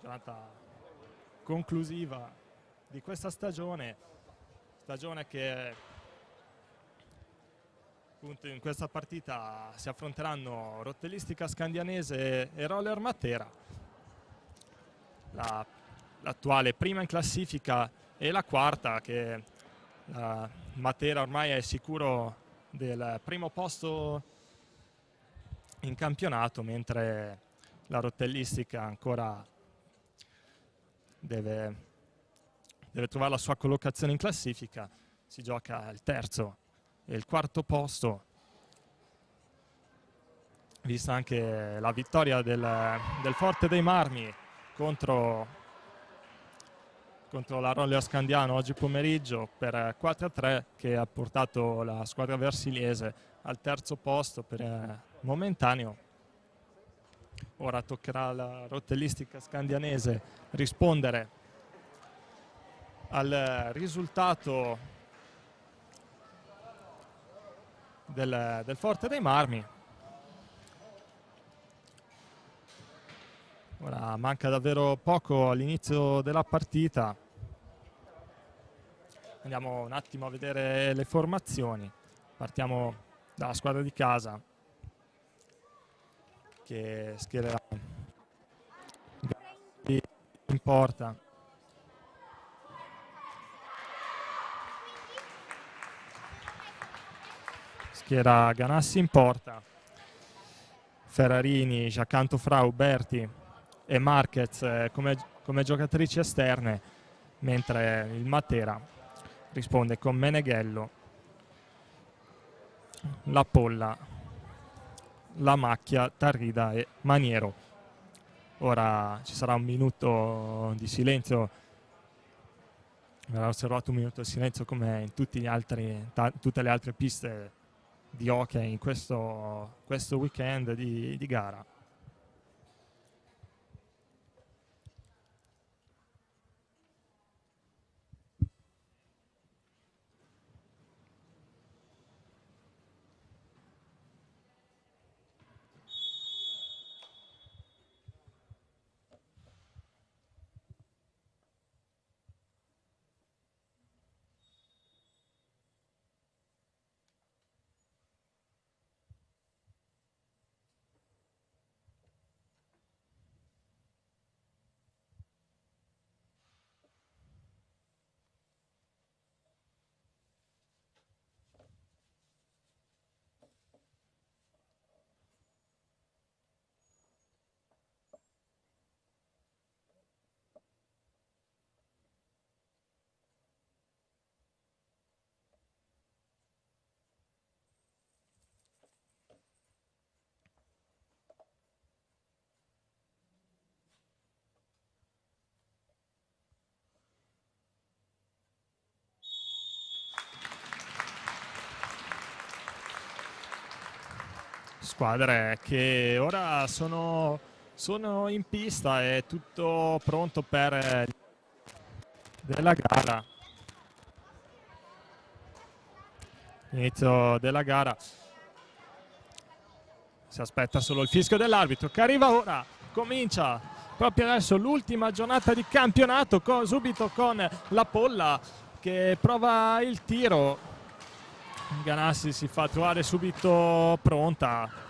giornata conclusiva di questa stagione che appunto in questa partita si affronteranno Rotellistica Scandianese e Roller Matera, l'attuale prima in classifica e la quarta, che Matera ormai è sicuro del primo posto in campionato, mentre la Rotellistica ancora deve trovare la sua collocazione in classifica. Si gioca il terzo e il quarto posto, vista anche la vittoria del Forte dei Marmi contro la Roller Scandiano oggi pomeriggio per 4-3, che ha portato la squadra versiliese al terzo posto per momentaneo. Ora toccherà alla Rotellistica Scandianese rispondere al risultato del Forte dei Marmi. Ora manca davvero poco all'inizio della partita. Andiamo un attimo a vedere le formazioni. Partiamo dalla squadra di casa, che schiererà in porta. Schiera Ganassi in porta, Ferrarini, Giacanto Frau, Berti e Marquez come giocatrici esterne, mentre il Matera risponde con Meneghello, La Polla, La Macchia, Tarrida e Maniero. Ora ci sarà un minuto di silenzio, verrà osservato un minuto di silenzio come in tutte le altre piste di hockey in questo weekend di gara. Squadre che ora sono in pista, è tutto pronto per della gara. Inizio della gara, si aspetta solo il fischio dell'arbitro che arriva ora. Comincia proprio adesso l'ultima giornata di campionato, subito con La Polla che prova il tiro. Ganassi si fa trovare subito pronta.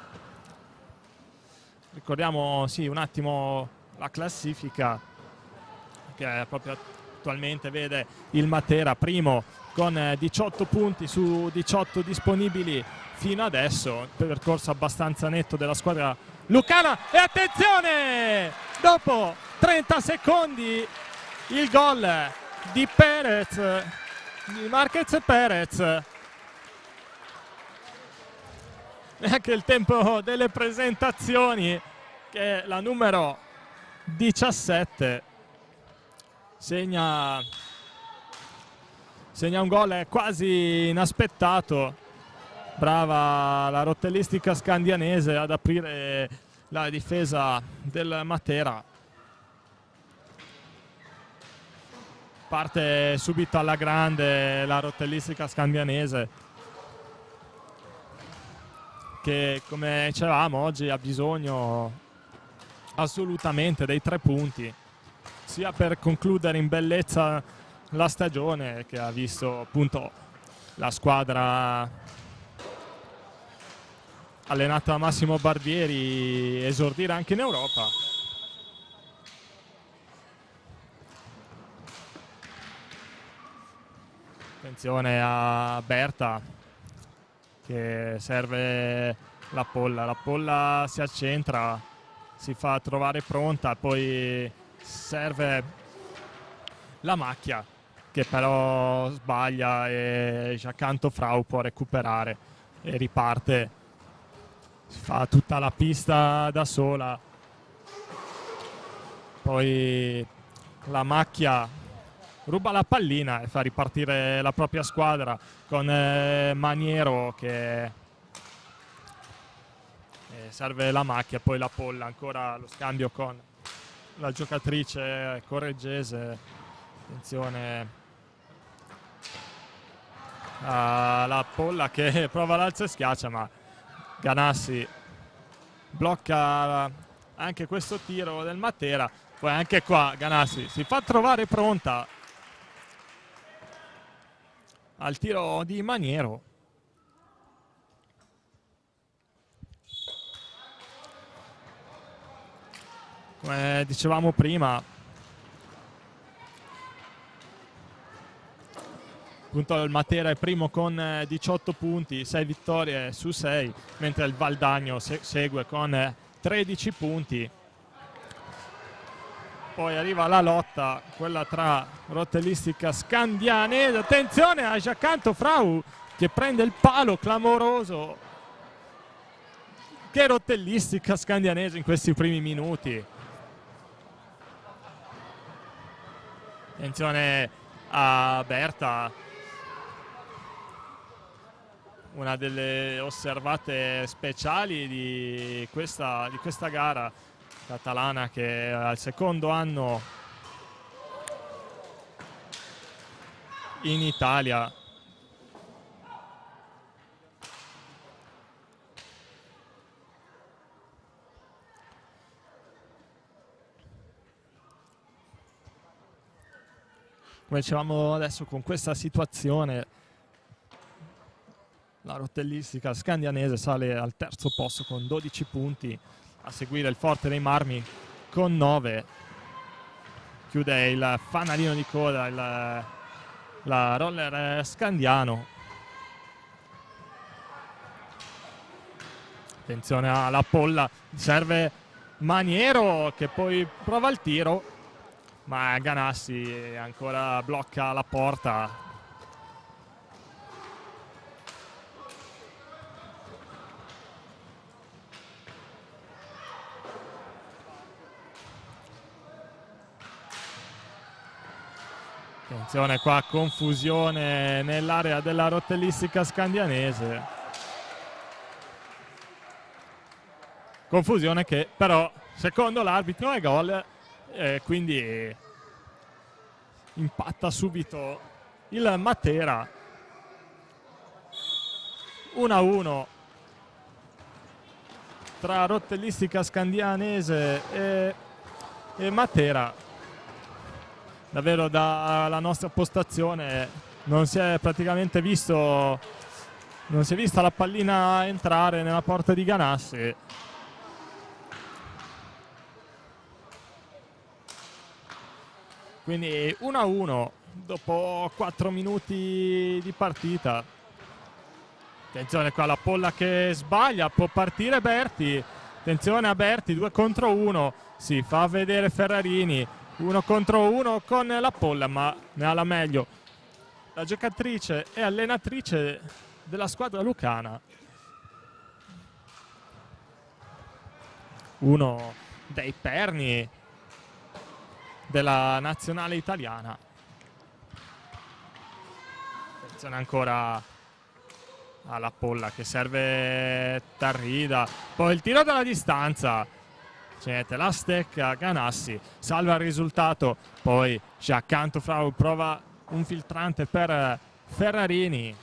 Ricordiamo un attimo la classifica, che proprio attualmente vede il Matera primo con 18 punti su 18 disponibili fino adesso, percorso abbastanza netto della squadra lucana. E attenzione, dopo 30 secondi il gol di Perez, di Marquez Perez. Neanche il tempo delle presentazioni, che la numero 17 segna un gol quasi inaspettato. Brava la Rotellistica Scandianese ad aprire la difesa del Matera. Parte subito alla grande la Rotellistica Scandianese, che come dicevamo oggi ha bisogno assolutamente dei 3 punti sia per concludere in bellezza la stagione, che ha visto appunto la squadra allenata da Massimo Barbieri esordire anche in Europa. Attenzione a Berta che serve la polla si accentra, si fa trovare pronta, poi serve la macchia che però sbaglia e Giacanto Frau può recuperare e riparte, si fa tutta la pista da sola, poi la macchia ruba la pallina e fa ripartire la propria squadra con Maniero che serve la macchia, poi la polla, ancora lo scambio con la giocatrice correggese. Attenzione alla polla che prova l'alza e schiaccia, ma Ganassi blocca anche questo tiro del Matera. Poi anche qua Ganassi si fa trovare pronta al tiro di Maniero. Come dicevamo prima, appunto il Matera è primo con 18 punti, 6 vittorie su 6, mentre il Valdagno segue con 13 punti. Poi arriva la lotta, quella tra Rotellistica Scandianese. Attenzione a Giacanto Frau che prende il palo clamoroso che Rotellistica Scandianese in questi primi minuti. Attenzione a Berta, una delle osservate speciali di questa gara catalana, che al secondo anno in Italia. Come dicevamo adesso, con questa situazione la Rotellistica Scandianese sale al terzo posto con 12 punti, a seguire il Forte dei Marmi con 9. Chiude il fanalino di coda la Roller Scandiano. Attenzione alla polla, serve Maniero che poi prova il tiro, ma Ganassi ancora blocca la porta. Attenzione qua, confusione nell'area della Rotellistica Scandianese. Confusione che però secondo l'arbitro è gol, quindi impatta subito il Matera. 1-1 tra Rotellistica Scandianese e Matera. Davvero dalla nostra postazione non si è praticamente visto, non si è vista la pallina entrare nella porta di Ganassi. Quindi 1-1 dopo 4 minuti di partita. Attenzione qua, la polla che sbaglia, può partire Berti. Attenzione a Berti, 2 contro 1, si fa vedere Ferrarini. 1 contro 1 con la polla, ma ne ha la meglio la giocatrice e allenatrice della squadra lucana. Uno dei perni della nazionale italiana. Attenzione ancora alla polla che serve Tarrida. Poi il tiro dalla distanza. La stecca Ganassi, salva il risultato, poi Giacanto Frau prova un filtrante per Ferrarini.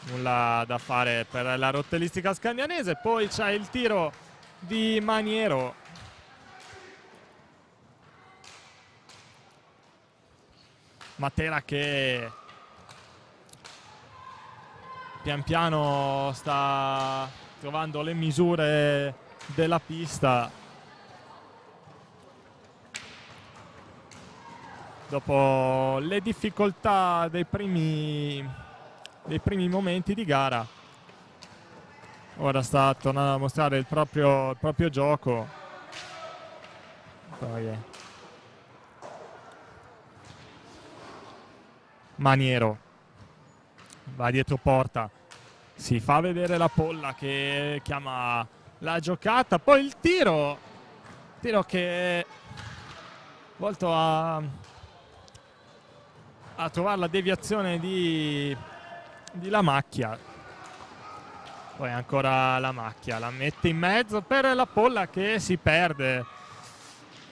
Nulla da fare per la Rotellistica Scandianese, poi c'è il tiro di Maniero Matera che pian piano sta trovando le misure della pista dopo le difficoltà dei primi momenti di gara. Ora sta tornando a mostrare il proprio gioco. Poi Maniero va dietro porta, si fa vedere la Polla che chiama la giocata, poi il tiro che è volto a trovare la deviazione di La Macchia. Poi ancora La Macchia, la mette in mezzo per la Polla che si perde,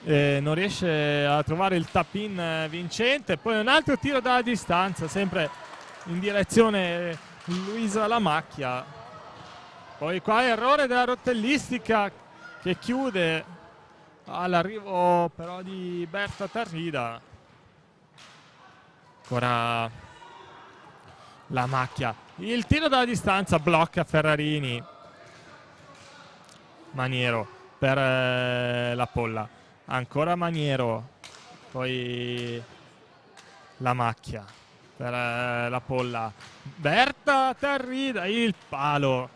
non riesce a trovare il tap-in vincente. Poi un altro tiro dalla distanza, sempre in direzione Luisa La Macchia. Poi qua errore della rotellistica che chiude all'arrivo però di Berta Tarrida. Ancora La Macchia, il tiro dalla distanza, blocca Ferrarini. Maniero per la Polla, ancora Maniero, poi La Macchia per la Polla, Berta Tarrida, il palo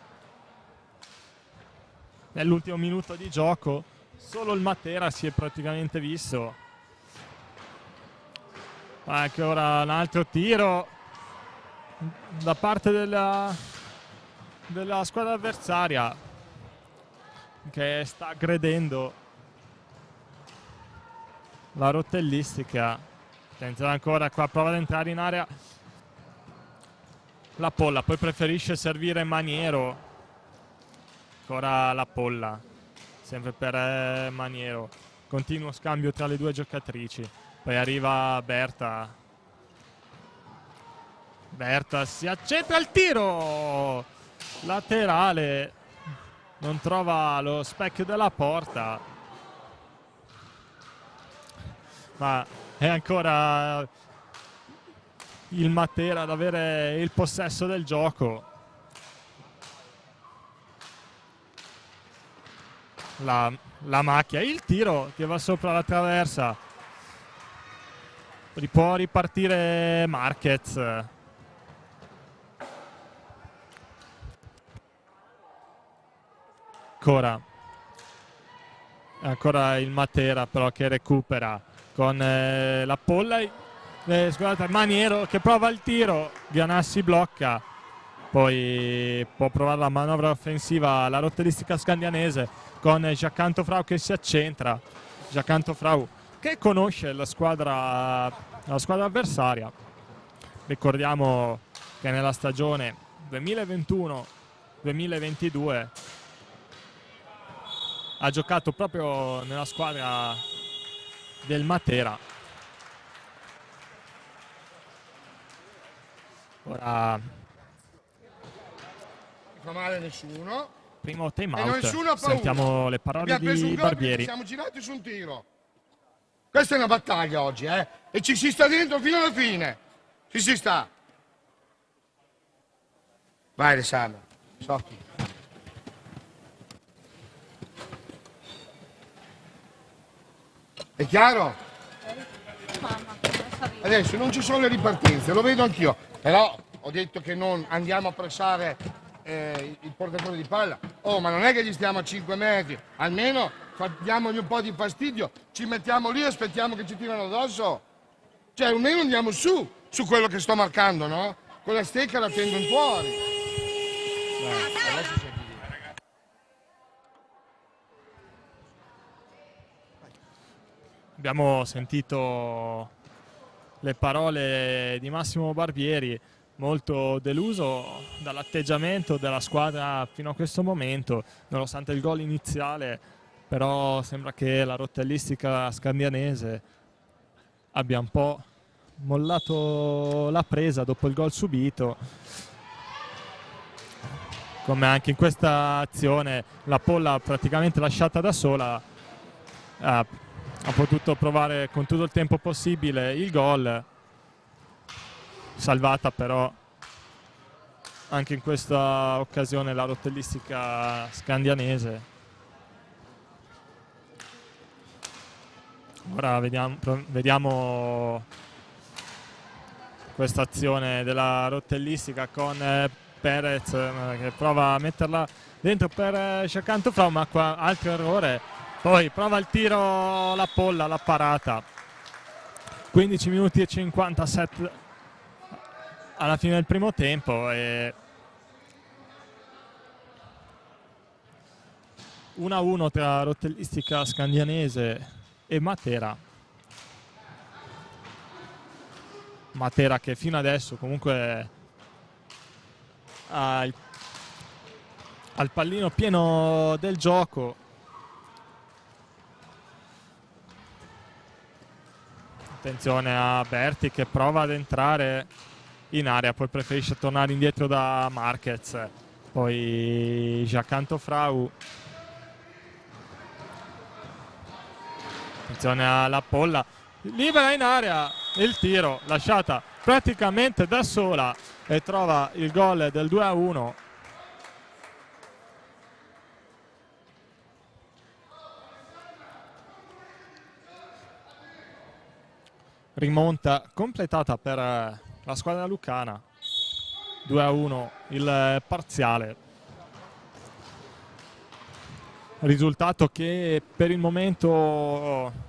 nell'ultimo minuto di gioco, solo il Matera si è praticamente visto. Anche ora un altro tiro da parte della squadra avversaria che sta aggredendo la rotellistica. Attenzione ancora qua, prova ad entrare in area la Polla, poi preferisce servire Maniero. Ancora la Polla, sempre per Maniero, continuo scambio tra le due giocatrici. Poi arriva Berta, si accentra il tiro laterale, non trova lo specchio della porta, ma è ancora il Matera ad avere il possesso del gioco. La Macchia, il tiro che va sopra la traversa, può ripartire Marquez. Ancora il Matera però che recupera con la Polla, scusate, Maniero che prova il tiro, Gianassi blocca, poi può provare la manovra offensiva la rotellistica scandianese con Giacanto Frau che si accentra. Giacanto Frau che conosce la squadra avversaria. Ricordiamo che nella stagione 2021-2022 ha giocato proprio nella squadra del Matera. Ora non fa male nessuno. Primo time out. Sentiamo le parole di Barbieri. Siamo girati su un tiro. Questa è una battaglia oggi, e ci si sta dentro fino alla fine. Ci si sta. Vai Alessandro, sotto. È chiaro? Adesso non ci sono le ripartenze, lo vedo anch'io, però ho detto che non andiamo a pressare il portatore di palla. Oh, ma non è che gli stiamo a 5 metri, almeno diamogli un po' di fastidio, ci mettiamo lì e aspettiamo che ci tirano addosso. Cioè, almeno andiamo su quello che sto marcando, no? Con la stecca la tengo in fuori. Adesso abbiamo sentito le parole di Massimo Barbieri, molto deluso dall'atteggiamento della squadra fino a questo momento, nonostante il gol iniziale, però sembra che la rotellistica scandianese abbia un po' mollato la presa dopo il gol subito. Come anche in questa azione la Polla praticamente lasciata da sola ha potuto provare con tutto il tempo possibile il gol, salvata però anche in questa occasione la rotellistica scandianese. Ora vediamo questa azione della rotellistica con Perez che prova a metterla dentro per Giacanto, ma qua altro errore. Poi prova il tiro, la Polla, la parata. 15 minuti e 57 alla fine del primo tempo e 1-1 tra rotellistica scandianese e Matera. Matera che fino adesso comunque ha il pallino pieno del gioco. Attenzione a Berti che prova ad entrare in area, poi preferisce tornare indietro da Marquez. Poi Giacanto-Frau. Attenzione alla Polla, libera in area, il tiro lasciata praticamente da sola e trova il gol del 2-1. Rimonta completata per la squadra lucana. 2-1 il parziale. Risultato che per il momento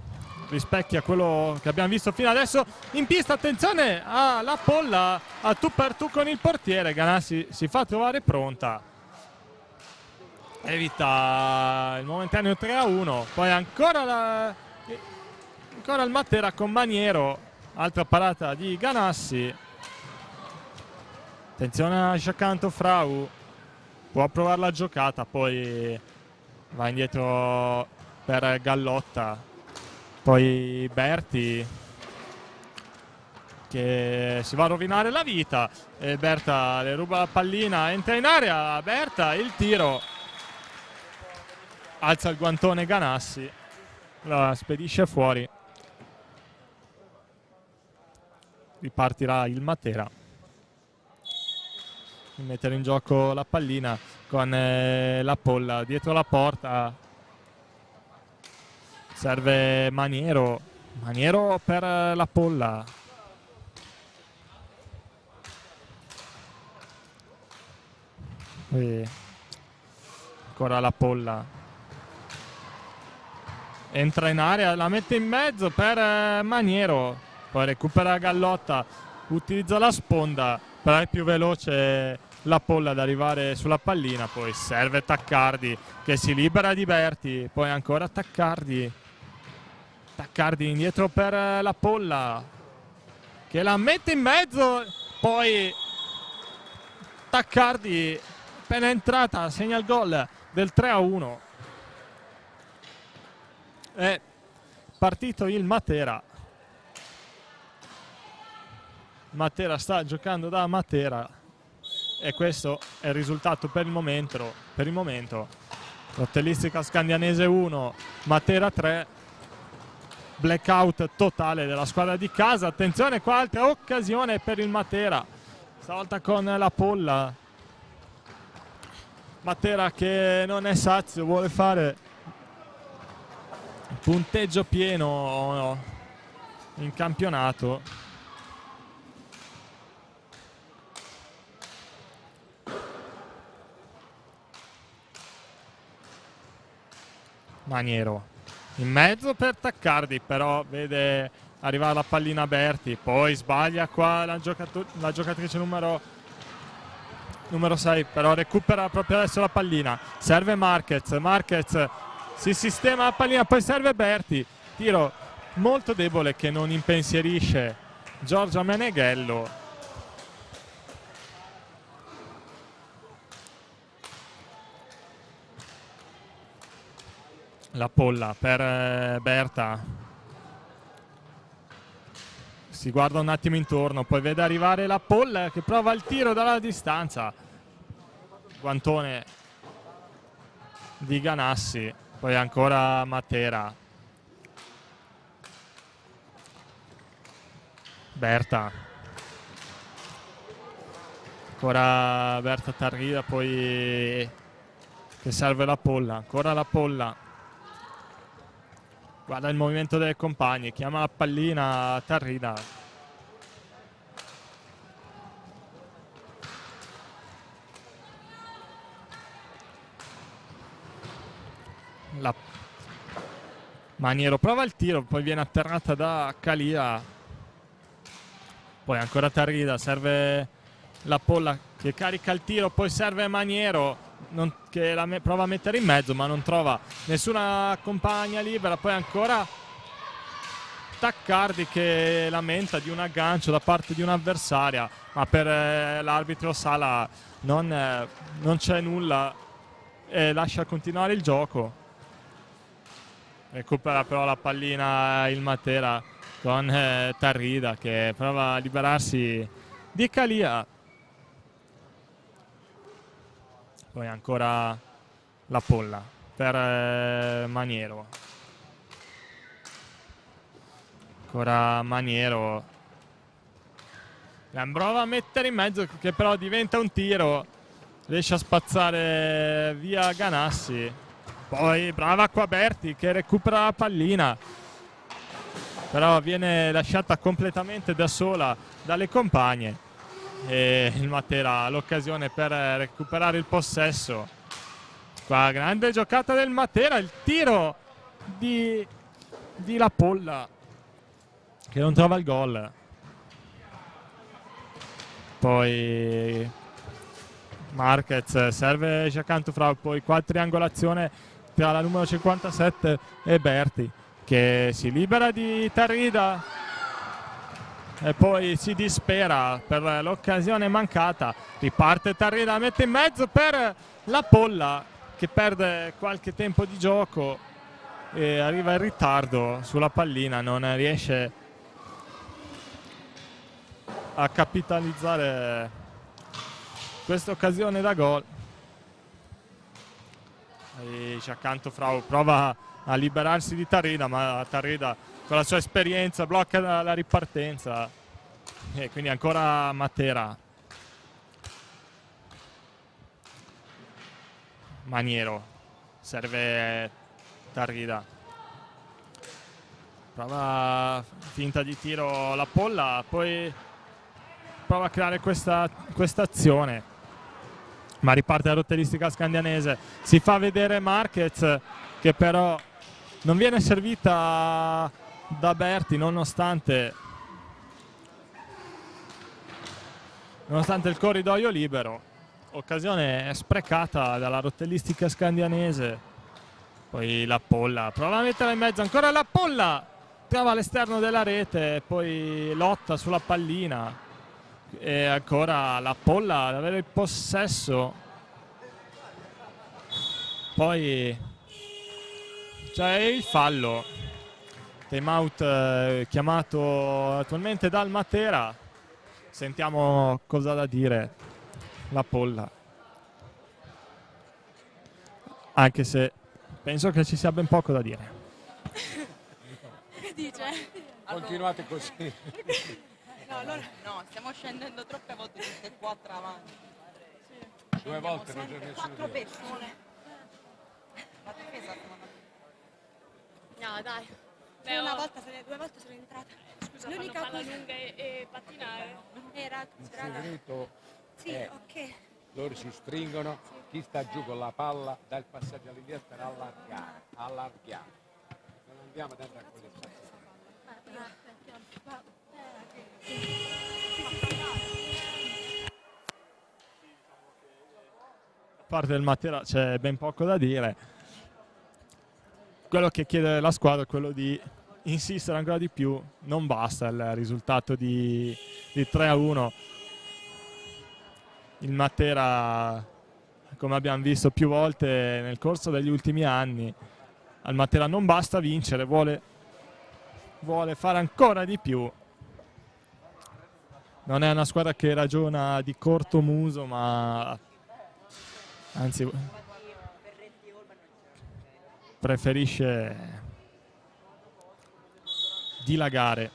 rispecchia quello che abbiamo visto fino adesso in pista. Attenzione alla Polla a tu per tu con il portiere. Ganassi si fa trovare pronta, evita il momentaneo 3-1. Poi ancora il Matera con Maniero, altra parata di Ganassi. Attenzione a Giacanto-Frau, può provare la giocata, poi va indietro per Gallotta. Poi Berti che si va a rovinare la vita e Berta le ruba la pallina, entra in area Berta, il tiro, alza il guantone Ganassi, la spedisce fuori. Ripartirà il Matera, mettere in gioco la pallina con la Polla dietro la porta. Serve Maniero per la Polla. E ancora la Polla, entra in area, la mette in mezzo per Maniero, poi recupera Gallotta, utilizza la sponda, però è più veloce la Polla ad arrivare sulla pallina. Poi serve Taccardi che si libera di Berti, poi ancora Taccardi indietro per la Polla che la mette in mezzo, poi Taccardi appena entrata segna il gol del 3-1. È partito il Matera sta giocando da Matera e questo è il risultato per il momento. Rotellistica scandianese 1, Matera 3. Blackout totale della squadra di casa. Attenzione qua, altra occasione per il Matera, stavolta con la Polla. Matera che non è sazio, vuole fare punteggio pieno in campionato. Maniero in mezzo per Taccardi, però vede arrivare la pallina Berti, poi sbaglia qua la giocatrice numero 6, però recupera proprio adesso la pallina. Serve Marquez si sistema la pallina, poi serve Berti, tiro molto debole che non impensierisce Giorgia Meneghello. La Polla per Berta, si guarda un attimo intorno, poi vede arrivare la Polla che prova il tiro dalla distanza, guantone di Ganassi, poi ancora Matera. Berta Ancora Berta Tarrida, poi che serve la Polla, ancora la Polla. Guarda il movimento delle compagne, chiama la pallina Tarrida. Maniero prova il tiro, poi viene atterrata da Calia. Poi ancora Tarrida, serve la Polla che carica il tiro, poi serve Maniero che prova a mettere in mezzo ma non trova nessuna compagna libera. Poi ancora Taccardi che lamenta di un aggancio da parte di un'avversaria, ma per l'arbitro Sala non c'è nulla e lascia continuare il gioco. Recupera però la pallina il Matera con Tarrida che prova a liberarsi di Calia. Poi ancora la Polla per Maniero. Ancora Maniero. Prova a mettere in mezzo che però diventa un tiro. Riesce a spazzare via Ganassi. Poi brava qua Berti che recupera la pallina. Però viene lasciata completamente da sola dalle compagne. E il Matera ha l'occasione per recuperare il possesso. Qua grande giocata del Matera, il tiro di La Polla che non trova il gol. Poi Marquez serve Giacantufrau, poi qua triangolazione tra la numero 57 e Berti che si libera di Tarrida e poi si dispera per l'occasione mancata. Riparte Tarrida, mette in mezzo per la Polla che perde qualche tempo di gioco e arriva in ritardo sulla pallina, non riesce a capitalizzare questa occasione da gol. Giacantufrau prova a liberarsi di Tarrida, ma Tarrida con la sua esperienza blocca la ripartenza e quindi ancora Matera. Maniero serve Tarrida, prova finta di tiro la Polla, poi prova a creare questa azione, ma riparte la rotteristica scandianese. Si fa vedere Marquez che però non viene servita da Berti nonostante il corridoio libero. Occasione sprecata dalla rottellistica scandianese. Poi la Polla prova a mettere in mezzo, ancora la Polla trova all'esterno della rete, poi lotta sulla pallina e ancora la Polla ad avere il possesso. Poi c'è il fallo, time out chiamato attualmente dal Matera. Sentiamo cosa ha da dire la Polla, anche se penso che ci sia ben poco da dire. Che dice? Continuate così. No, stiamo scendendo troppe volte tutte e quattro avanti. Sì. 2 volte non c'è nessuno. 4 persone. La difesa No, dai. Beh, una volta, 2 volte sono entrata. Scusa, l'unica fanno palla cosa lunga e pattinare. era Il segreto sì, è ok. loro si stringono, chi sta giù con la palla dà il passaggio all'indietro per allargare. Non andiamo dentro a quelle Da parte del Matera c'è ben poco da dire. Quello che chiede la squadra è quello di insistere ancora di più. Non basta il risultato di 3-1. Il Matera, come abbiamo visto più volte nel corso degli ultimi anni, al Matera non basta vincere, vuole fare ancora di più. Non è una squadra che ragiona di corto muso, ma anzi preferisce dilagare.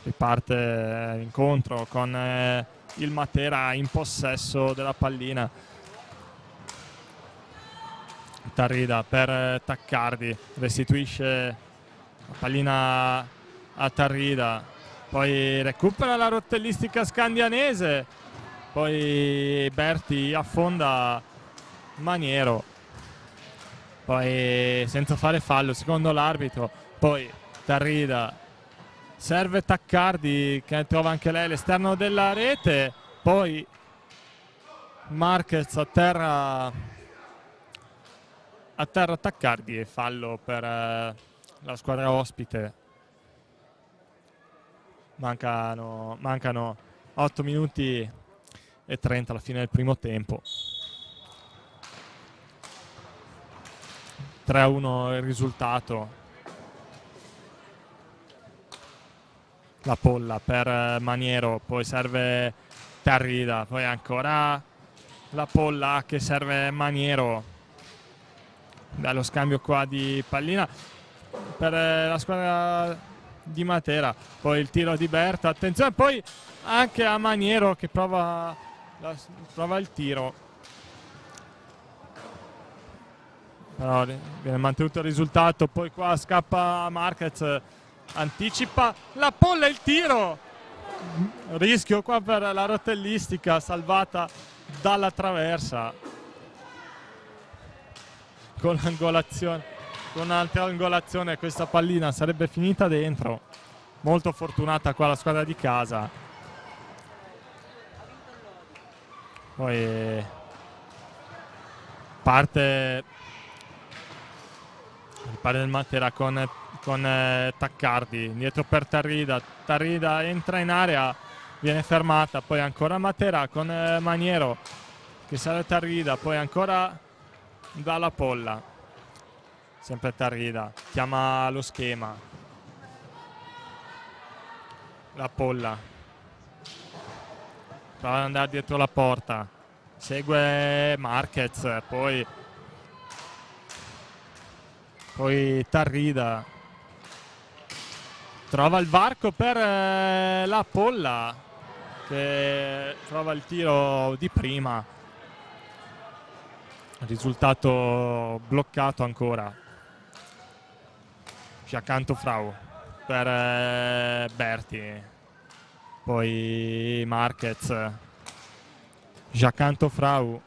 Riparte l'incontro con il Matera in possesso della pallina. Tarrida per Taccardi, restituisce la pallina a Tarrida, poi recupera la rotellistica scandianese, poi Berti affonda Maniero, poi senza fare fallo secondo l'arbitro, poi Tarrida serve Taccardi che trova anche lei l'esterno della rete, poi Marquez a terra Taccardi e fallo per la squadra ospite. Mancano 8 minuti e 30 alla fine del primo tempo. 3-1 il risultato. La polla per Maniero, poi serve Tarrida, poi ancora la polla che serve Maniero. Bello scambio qua di pallina per la squadra di Matera, poi il tiro di Berta, attenzione poi anche a Maniero che prova il tiro, però viene mantenuto il risultato, poi qua scappa Marquez, anticipa la polla e il tiro, rischio qua per la rotellistica salvata dalla traversa. Con un'altra angolazione questa pallina sarebbe finita dentro. Molto fortunata qua la squadra di casa. Poi parte il Matera con Taccardi, dietro per Tarrida. Tarrida entra in area, viene fermata, poi ancora Matera con Maniero che sale Tarrida, poi ancora dalla polla, sempre Tarrida, chiama lo schema, la polla, prova ad andare dietro la porta, segue Marquez, poi Tarrida, trova il varco per la polla, che trova il tiro di prima. Risultato bloccato ancora. Giacanto Frau per Berti, poi Marquez, Giacanto Frau,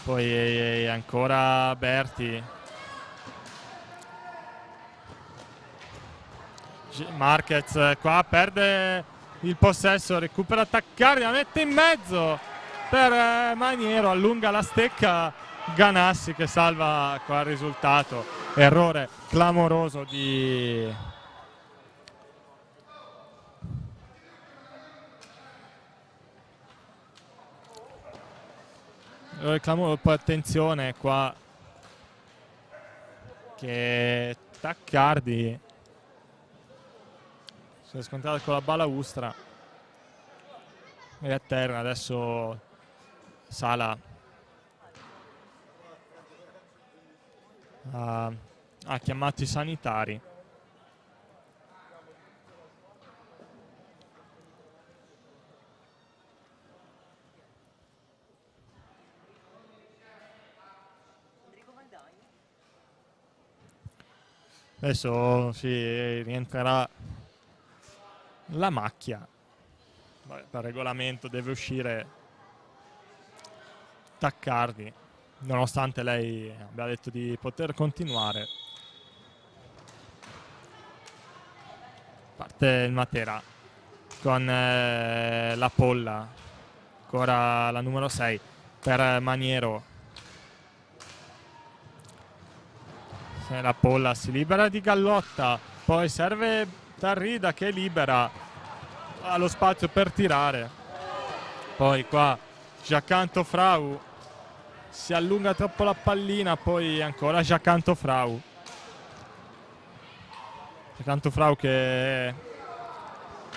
poi ancora Berti, Marquez qua perde il possesso, recupera Taccardi, la mette in mezzo per Maniero, allunga la stecca Ganassi che salva qua il risultato. Errore clamoroso di poi attenzione qua che Taccardi si è scontrato con la balaustra e a terra. Adesso Sala ha chiamato i sanitari. Adesso si rientrerà la macchia. Per regolamento deve uscire Taccardi, nonostante lei abbia detto di poter continuare. Parte il Matera con la polla, ancora la numero 6 per Maniero. La polla si libera di Gallotta, poi serve Tarrida che libera, ha lo spazio per tirare, poi qua Giacanto Frau si allunga troppo la pallina, poi ancora Giacanto Frau che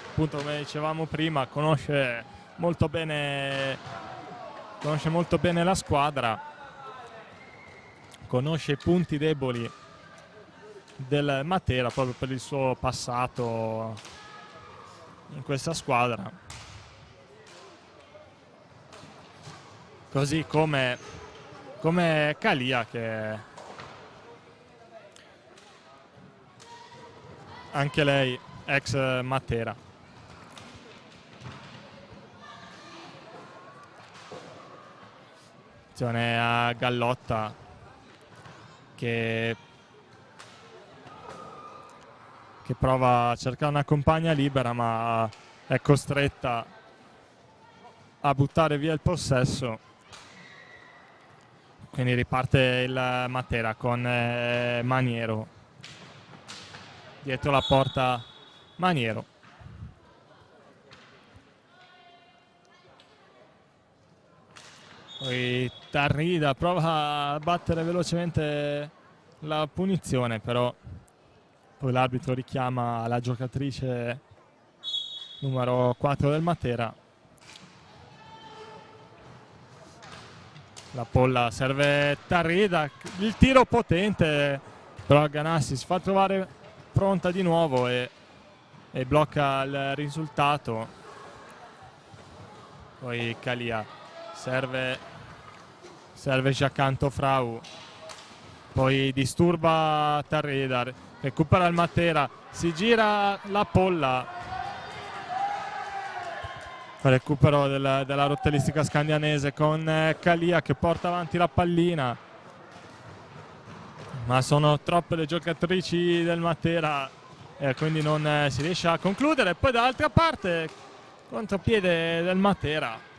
appunto come dicevamo prima conosce molto bene la squadra, conosce i punti deboli del Matera proprio per il suo passato in questa squadra, così come Calia, che anche lei ex Matera. Attenzione a Gallotta che prova a cercare una compagna libera, ma è costretta a buttare via il possesso. Quindi riparte il Matera con Maniero. Dietro la porta Maniero. Poi Tarrida prova a battere velocemente la punizione, però poi l'arbitro richiama la giocatrice numero 4 del Matera. La Polla serve Tarrida, il tiro potente, però Ganassi si fa trovare pronta di nuovo e blocca il risultato. Poi Calia serve Giacanto Frau, poi disturba Tarrida, recupera il Matera, si gira la Polla, recupero della rottellistica scandianese con Calia che porta avanti la pallina, ma sono troppe le giocatrici del Matera e quindi non si riesce a concludere. Poi dall'altra parte contropiede del Matera,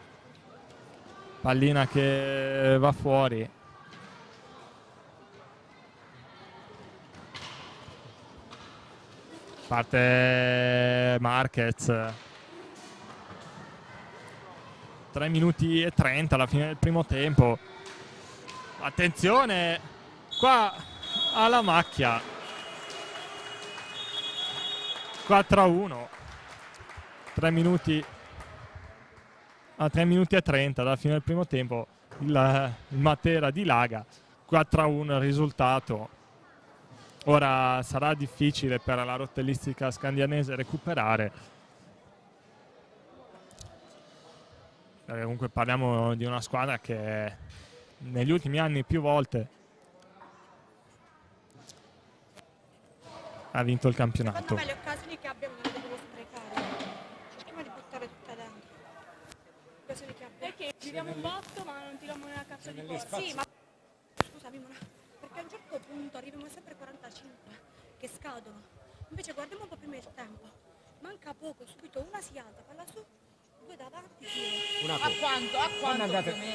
pallina che va fuori. Parte Marquez. 3 minuti e 30 alla fine del primo tempo. Attenzione qua alla macchia. 4-1. 3 minuti a 3 minuti e 30 dalla fine del primo tempo il Matera dilaga. 4-1 il risultato. Ora sarà difficile per la rottellistica scandianese recuperare, perché comunque parliamo di una squadra che negli ultimi anni più volte ha vinto il campionato. Secondo me le occasioni che abbiamo non le dobbiamo sprecare, cerchiamo di buttare tutte dentro. Le occasioni che abbiamo. Perché giriamo un botto ma non tiriamo nella cazzo di porta. Sì, ma scusami, perché a un certo punto arriviamo sempre 45 che scadono. Invece guardiamo un po' prima il tempo. Manca poco, subito una si alza, palla su, due davanti, tiro. Una A cosa. quanto? A quanto?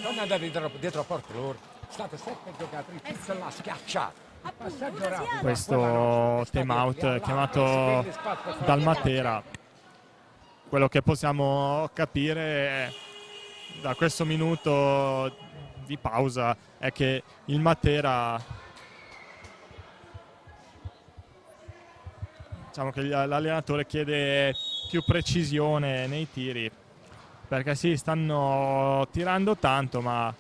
Non andate dietro a porta loro. State 7 giocatrici, tutte là schiacciate. Appunto, una si alza. Questo time out chiamato dal Matera, quello che possiamo capire da questo minuto di pausa è che il Matera, diciamo che l'allenatore chiede più precisione nei tiri, perché sì, stanno tirando tanto, ma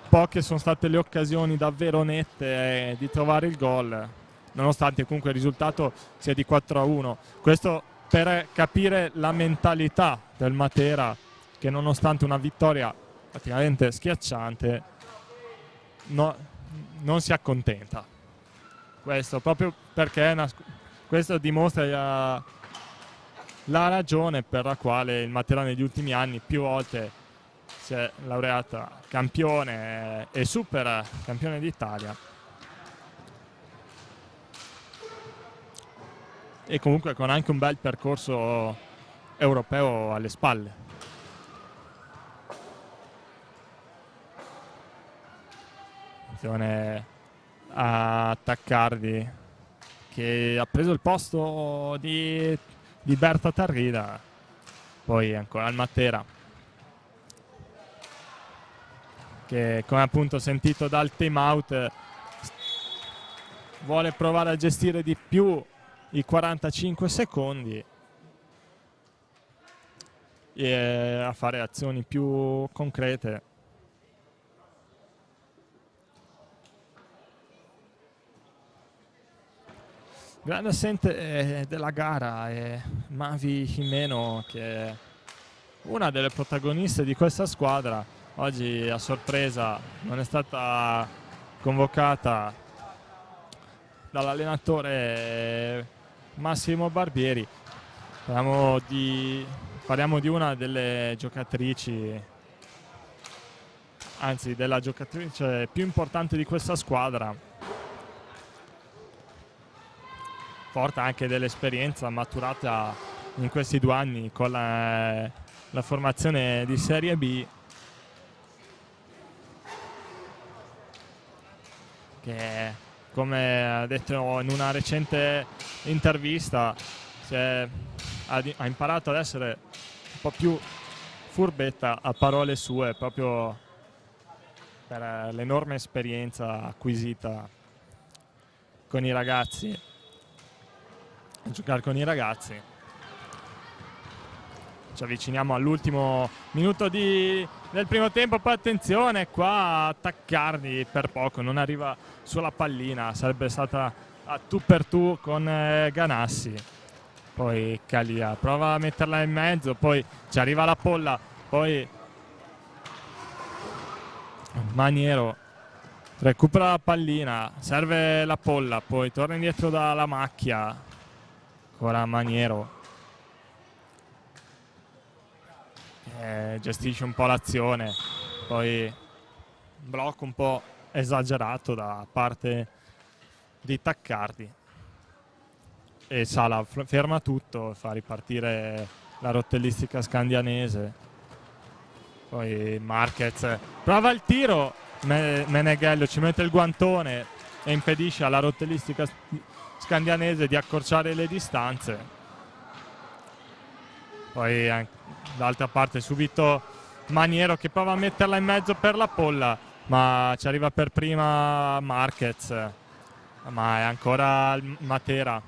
poche sono state le occasioni davvero nette di trovare il gol, nonostante comunque il risultato sia di 4-1. Questo per capire la mentalità del Matera, che nonostante una vittoria praticamente schiacciante non si accontenta. Questo proprio perché questo dimostra la ragione per la quale il Matera negli ultimi anni più volte si è laureata campione e super campione d'Italia, e comunque con anche un bel percorso europeo alle spalle. Attenzione a Taccardi che ha preso il posto di Berta Tarrida. Poi ancora il Matera che, come appunto sentito dal time out, vuole provare a gestire di più i 45 secondi e a fare azioni più concrete. Grande assente della gara è Mavi Jimeno, che è una delle protagoniste di questa squadra. Oggi a sorpresa non è stata convocata dall'allenatore Massimo Barbieri. Parliamo di una delle giocatrici, anzi della giocatrice più importante di questa squadra. Porta anche dell'esperienza maturata in questi 2 anni con la formazione di Serie B, che, come ha detto in una recente intervista, ha imparato ad essere un po' più furbetta, a parole sue, proprio per l'enorme esperienza acquisita con i ragazzi, a giocare con i ragazzi. Ci avviciniamo all'ultimo minuto del primo tempo, poi attenzione qua a Taccardi per poco, non arriva sulla pallina, sarebbe stata a tu per tu con Ganassi. Poi Calia prova a metterla in mezzo, poi ci arriva la polla, poi Maniero recupera la pallina, serve la polla, poi torna indietro dalla macchia, ancora Maniero. Gestisce un po' l'azione, poi un blocco un po' esagerato da parte di Taccardi e Sala ferma tutto, fa ripartire la rottellistica scandianese. Poi Marquez prova il tiro, Meneghello ci mette il guantone e impedisce alla rottellistica scandianese di accorciare le distanze. Poi dall'altra parte subito Maniero che prova a metterla in mezzo per la polla, ma ci arriva per prima Marquez, ma è ancora Matera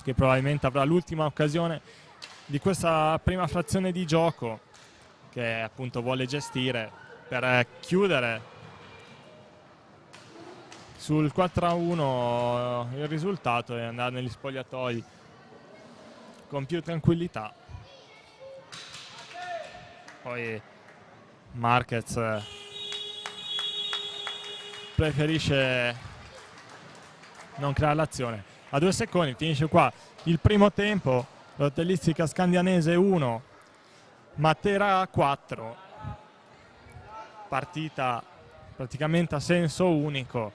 che probabilmente avrà l'ultima occasione di questa prima frazione di gioco, che appunto vuole gestire per chiudere sul 4-1 il risultato e andare negli spogliatoi con più tranquillità. Poi Marquez preferisce non creare l'azione. A 2 secondi finisce qua il primo tempo, rottellistica scandianese 1, Matera 4. Partita praticamente a senso unico.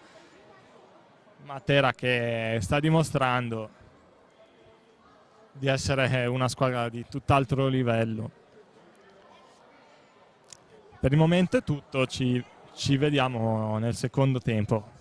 Matera che sta dimostrando di essere una squadra di tutt'altro livello. Per il momento è tutto, ci vediamo nel secondo tempo.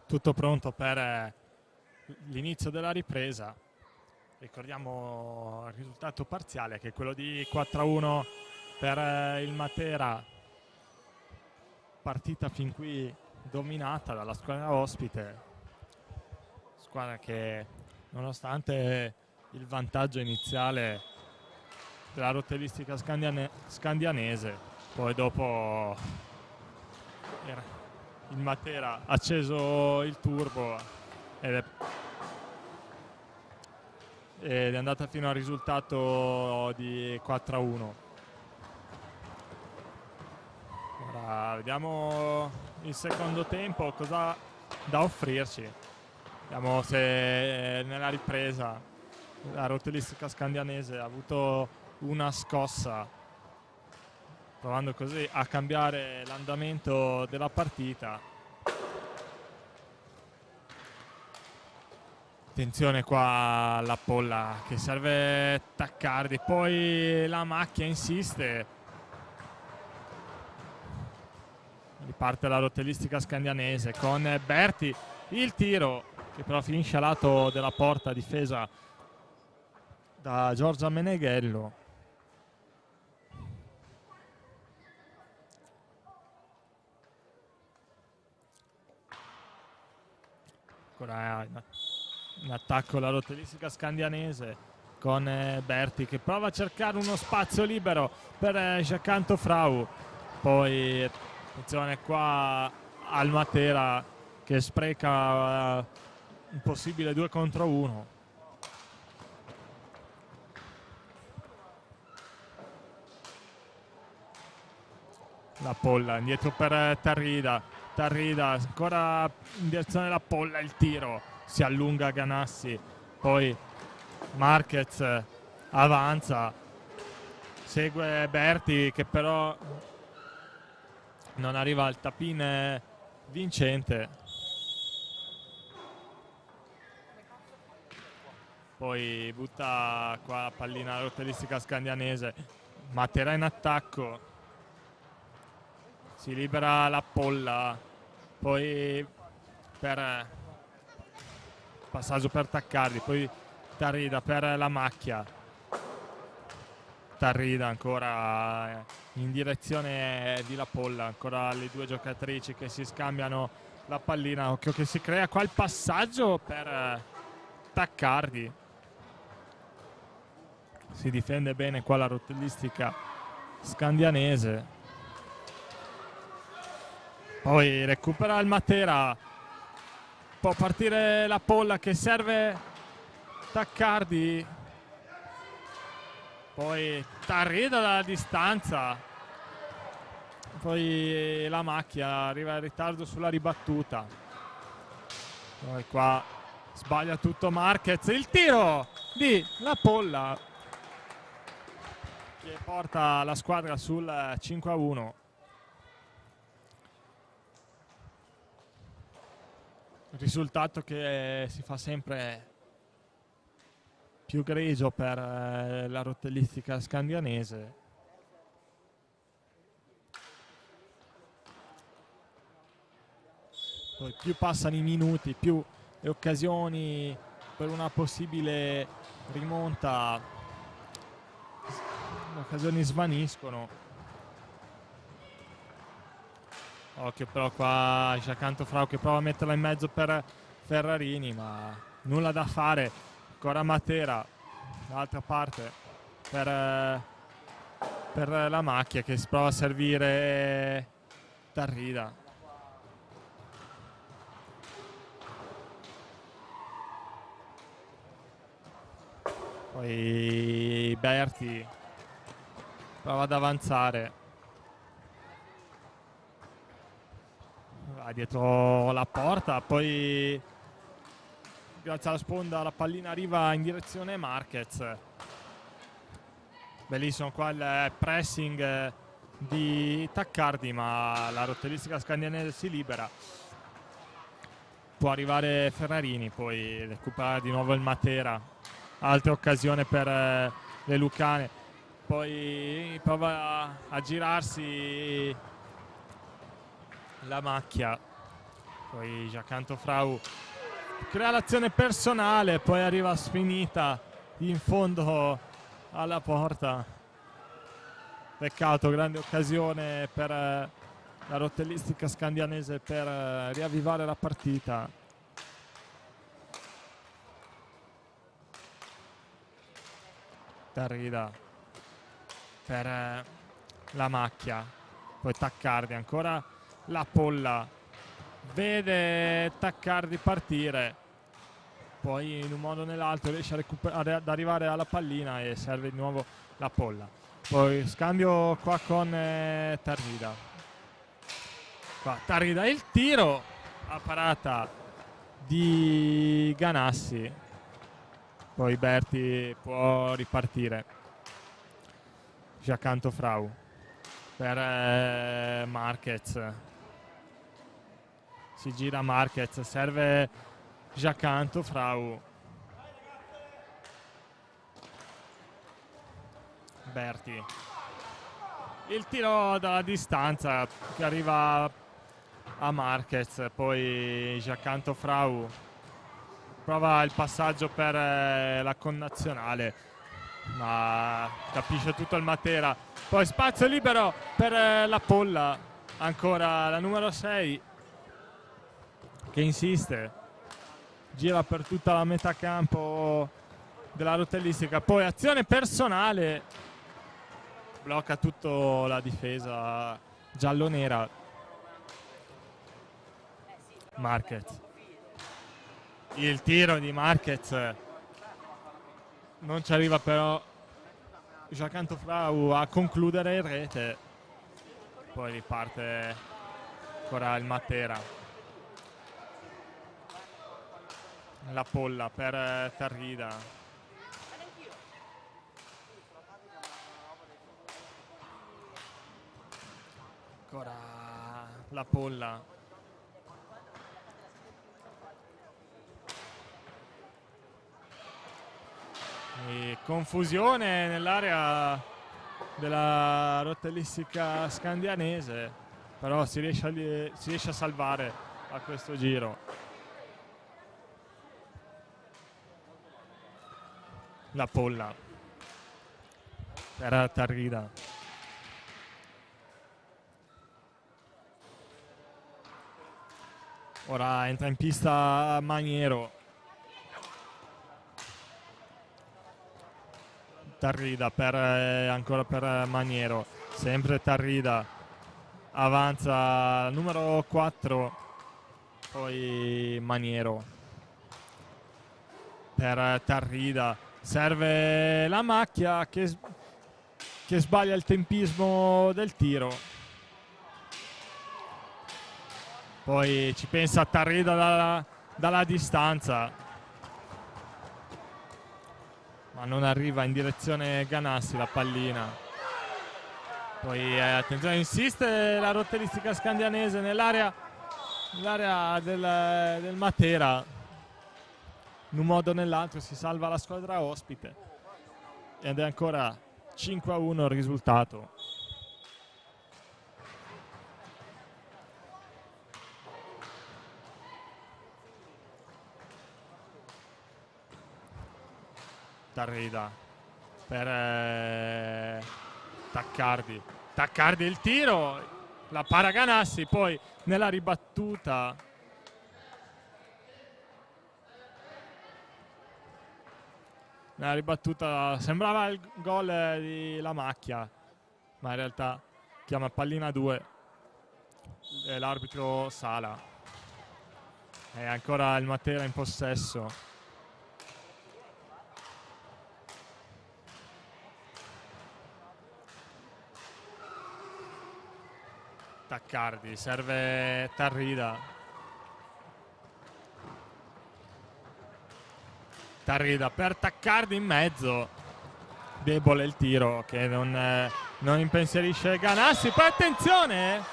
Tutto pronto per l'inizio della ripresa. Ricordiamo il risultato parziale, che è quello di 4-1 per il Matera. Partita fin qui dominata dalla squadra ospite, squadra che nonostante il vantaggio iniziale della rotellistica scandianese, poi dopo il Matera ha acceso il turbo ed è andata fino al risultato di 4-1. Ora vediamo il secondo tempo cosa da offrirci. Vediamo se nella ripresa la rotellistica scandianese ha avuto una scossa, provando così a cambiare l'andamento della partita. Attenzione qua alla Polla che serve Taccardi, poi la macchia insiste. Riparte la rotellistica scandianese con Berti, il tiro che però finisce a lato della porta difesa da Giorgia Meneghello. Ancora in attacco la rotellistica scandianese con Berti che prova a cercare uno spazio libero per Giacanto Frau. Poi attenzione qua al Matera che spreca un possibile 2 contro 1. La Polla indietro per Tarrida ancora in direzione della Polla, il tiro si allunga Ganassi, poi Marquez avanza, segue Berti che però non arriva al tapin vincente. Poi butta qua la pallina la rotellistica scandianese. Matera in attacco, si libera la Polla, poi per passaggio per Taccardi, poi Tarrida per la macchia. Tarrida ancora in direzione di la Polla, ancora le due giocatrici che si scambiano la pallina. Occhio che si crea qua il passaggio per Taccardi. Si difende bene qua la rotellistica scandianese. Poi recupera il Matera, può partire la Polla che serve Taccardi, poi Tarrida dalla distanza, poi la macchia arriva in ritardo sulla ribattuta. Poi qua sbaglia tutto Marquez, il tiro di la Polla che porta la squadra sul 5-1. Risultato che si fa sempre più grigio per la rotellistica scandianese. Poi più passano i minuti, più le occasioni per una possibile rimonta, le occasioni svaniscono. Occhio però qua Giacanto Frau che prova a metterla in mezzo per Ferrarini, ma nulla da fare. Ancora Matera dall'altra parte per la macchia che si prova a servire Tarrida. Poi Berti prova ad avanzare, va dietro la porta, poi grazie alla sponda la pallina arriva in direzione Marquez. Bellissimo qua il pressing di Taccardi, ma la rotellistica scandianese si libera. Può arrivare Ferrarini, poi recupera di nuovo il Matera. Altra occasione per le lucane, poi prova a girarsi la macchia, poi Giacanto Frau crea l'azione personale, poi arriva sfinita in fondo alla porta. Peccato, grande occasione per la rotellistica scandianese per riavvivare la partita. Tarrida per la macchia, poi Taccardi, ancora la Polla, vede Taccardi partire, poi in un modo o nell'altro riesce ad arrivare alla pallina e serve di nuovo la Polla. Poi scambio qua con Tarrida, qua Tarrida, il tiro a parata di Ganassi. Poi Berti può ripartire. Giacanto Frau per Marquez. Si gira Marquez, serve Giacanto Frau. Berti. Il tiro dalla distanza che arriva a Marquez, poi Giacanto Frau prova il passaggio per la connazionale, ma capisce tutto il Matera. Poi spazio libero per la Polla, ancora la numero 6 che insiste, gira per tutta la metà campo della rotellistica, poi azione personale, blocca tutta la difesa giallonera. Marquez. Il tiro di Marquez non ci arriva però Giacanto Frau a concludere in rete, poi riparte ancora il Matera. La Polla per Tarrida, ancora la Polla. E confusione nell'area della rotellistica scandianese, però si riesce a salvare a questo giro. La Polla per Tarrida. Ora entra in pista Maniero. Tarrida ancora per Maniero, sempre Tarrida, avanza numero 4, poi Maniero per Tarrida, serve la macchia che sbaglia il tempismo del tiro, poi ci pensa Tarrida dalla distanza, ma non arriva in direzione Ganassi la pallina. Poi attenzione, insiste la rotellistica scandianese nell'area del Matera. in un modo o nell'altro si salva la squadra ospite ed è ancora 5-1 il risultato. Tarrida per Taccardi il tiro, la para Ganassi, poi nella ribattuta sembrava il gol di La Macchia, ma in realtà chiama pallina 2 l'arbitro Sala. È ancora il Matera in possesso. Taccardi, serve Tarrida. Tarrida per Taccardi in mezzo. Debole il tiro che non impensierisce Ganassi. Poi attenzione!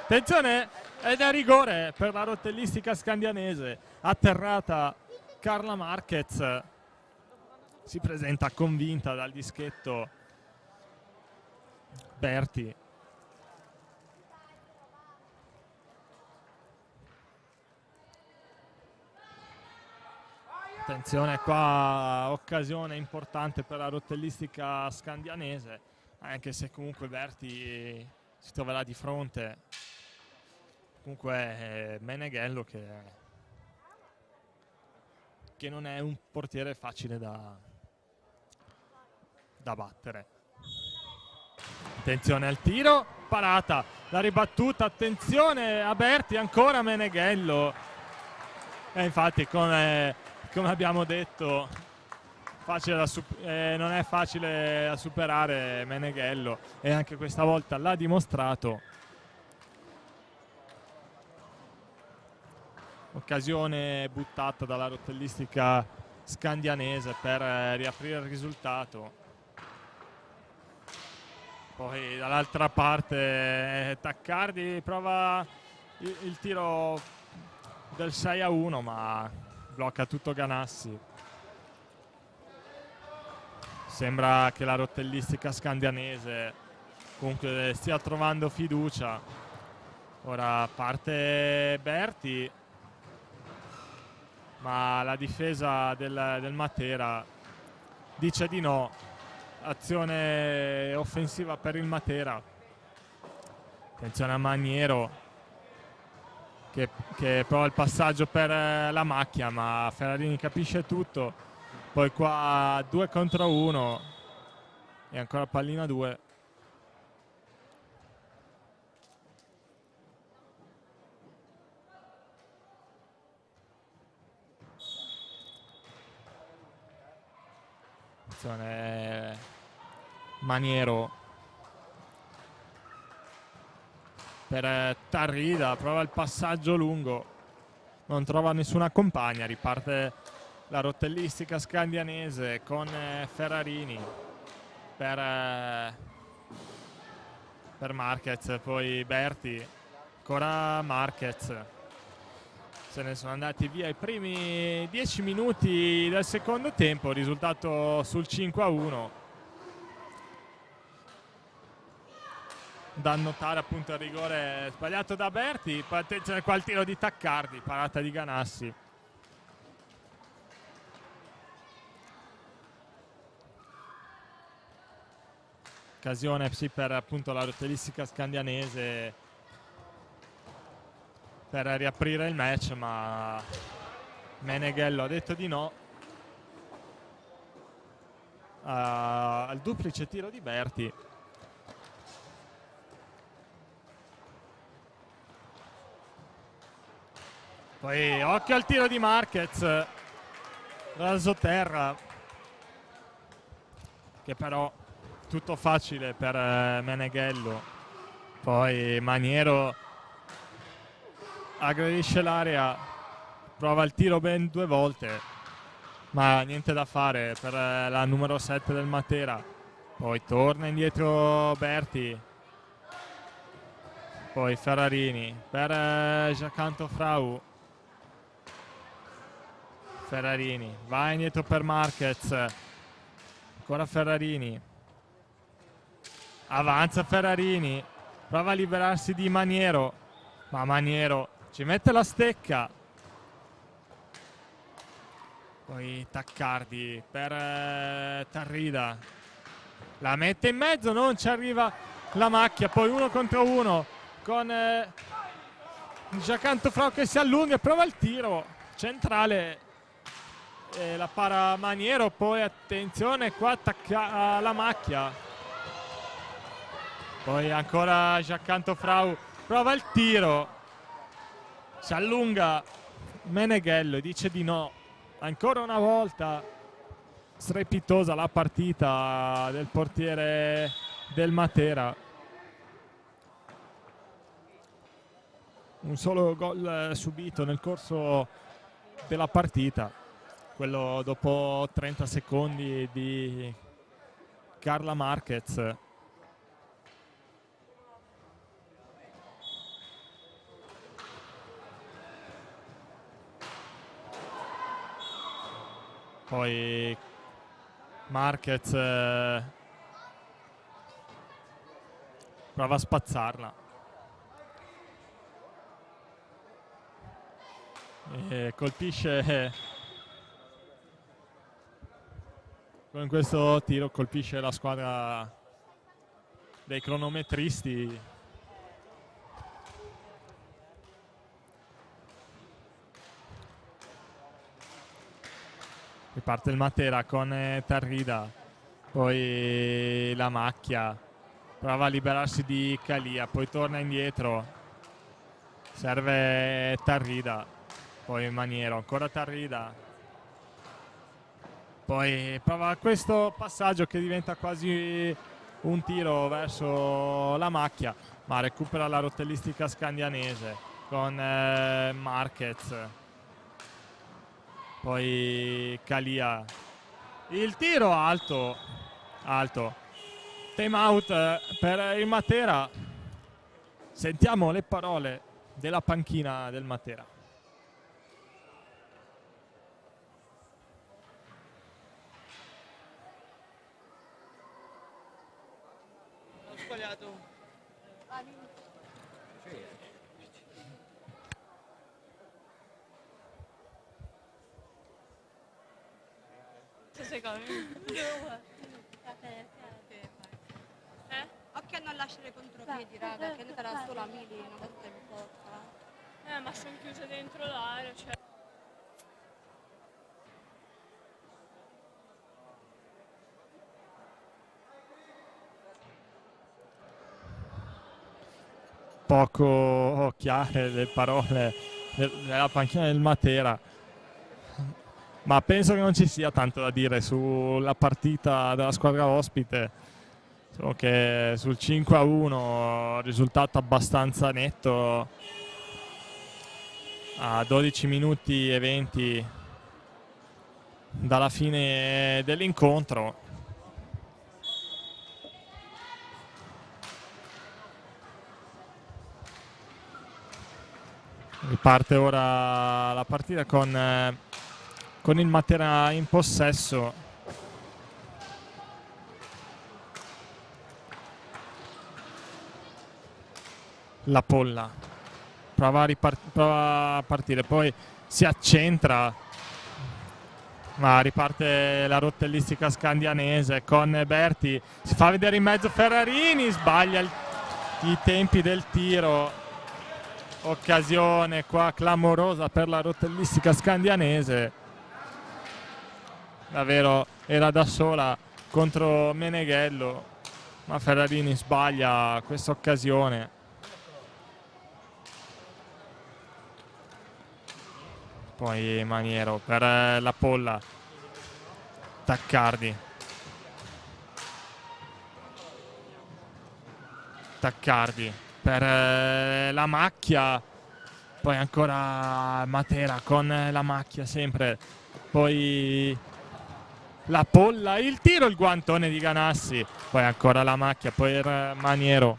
Attenzione! Ed è rigore per la rotellistica scandianese. Atterrata Carla Marquez. Si presenta convinta dal dischetto Berti. Attenzione qua, occasione importante per la rotellistica scandianese, anche se comunque Berti si troverà di fronte. Comunque Meneghello che non è un portiere facile da battere. Attenzione al tiro, parata, la ribattuta, attenzione a Berti, ancora Meneghello. E infatti come abbiamo detto non è facile da superare Meneghello, e anche questa volta l'ha dimostrato. Occasione buttata dalla rotellistica scandianese per riaprire il risultato. Poi dall'altra parte Taccardi prova il tiro del 6-1, ma blocca tutto Ganassi. Sembra che la rotellistica scandianese comunque stia trovando fiducia. Ora parte Berti, ma la difesa del Matera dice di no. Azione offensiva per il Matera. Attenzione a Maniero che prova il passaggio per La Macchia, ma Ferrarini capisce tutto. Poi qua 2 contro 1 e ancora pallina 2. Attenzione Maniero per Tarrida, prova il passaggio lungo, non trova nessuna compagna, riparte la rotellistica scandianese con Ferrarini per Marquez, poi Berti, ancora Marquez. Se ne sono andati via i primi 10 minuti del secondo tempo, risultato sul 5-1. Da annotare appunto il rigore sbagliato da Berti. Poi attenzione qua al tiro di Taccardi, parata di Ganassi. Occasione sì per appunto la rotellistica scandianese per riaprire il match, ma Meneghello ha detto di no al duplice tiro di Berti. Poi occhio al tiro di Marquez, rasoterra, che però tutto facile per Meneghello. Poi Maniero aggredisce l'area, prova il tiro ben 2 volte, ma niente da fare per la numero 7 del Matera. Poi torna indietro Berti, poi Ferrarini per Giacanto Frau. Ferrarini va indietro per Marquez, ancora Ferrarini, avanza Ferrarini, prova a liberarsi di Maniero, ma Maniero ci mette la stecca. Poi Taccardi per Tarrida, la mette in mezzo, non ci arriva la macchia, poi 1 contro 1 con Giancantofrau che si allunga, prova il tiro centrale, la para Maniero, poi attenzione qua attacca la macchia, poi ancora Giancantofrau, prova il tiro, si allunga Meneghello e dice di no. Ancora una volta strepitosa la partita del portiere del Matera. Un solo gol subito nel corso della partita, quello dopo 30 secondi di Carla Marquez. Poi Marquez prova a spazzarla e colpisce, con questo tiro colpisce la squadra dei cronometristi. Riparte il Matera con Tarrida, poi la macchia, prova a liberarsi di Calia, poi torna indietro, serve Tarrida, poi Maniero, ancora Tarrida, poi prova questo passaggio che diventa quasi un tiro verso la macchia, ma recupera la rotellistica scandianese con Marquez. Poi Calia, il tiro alto, time out per il Matera. Sentiamo le parole della panchina del Matera. Ho sbagliato. Secondo Occhio a non lasciare contropiedi, raga, che noi sarà solo a Mili una volta in porta. ma sono chiuse dentro l'area, cioè. Poco chiare le parole della panchina del Matera, ma penso che non ci sia tanto da dire sulla partita della squadra ospite, solo che sul 5-1 risultato abbastanza netto a 12 minuti e 20 dalla fine dell'incontro. Riparte ora la partita con il Matera in possesso. La Polla prova a partire, poi si accentra, ma riparte la rotellistica scandianese con Berti, si fa vedere in mezzo Ferrarini, sbaglia i tempi del tiro. Occasione qua clamorosa per la rotellistica scandianese, davvero era da sola contro Meneghello, ma Ferrarini sbaglia questa occasione. Poi Maniero per la Polla, Taccardi, per la macchia, poi ancora Matera con la macchia sempre, poi la Polla, il tiro, il guantone di Ganassi, poi ancora la macchia, poi Maniero,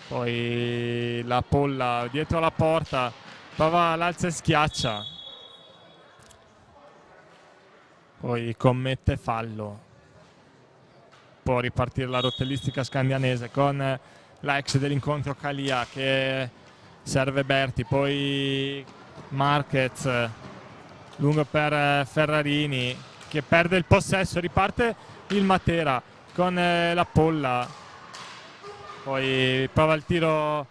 poi la Polla dietro la porta prova l'alza e schiaccia, poi commette fallo. Può ripartire la rottellistica scandianese con la ex dell'incontro Calia che serve Berti, poi Marquez lungo per Ferrarini che perde il possesso, riparte il Matera con la Polla, poi prova il tiro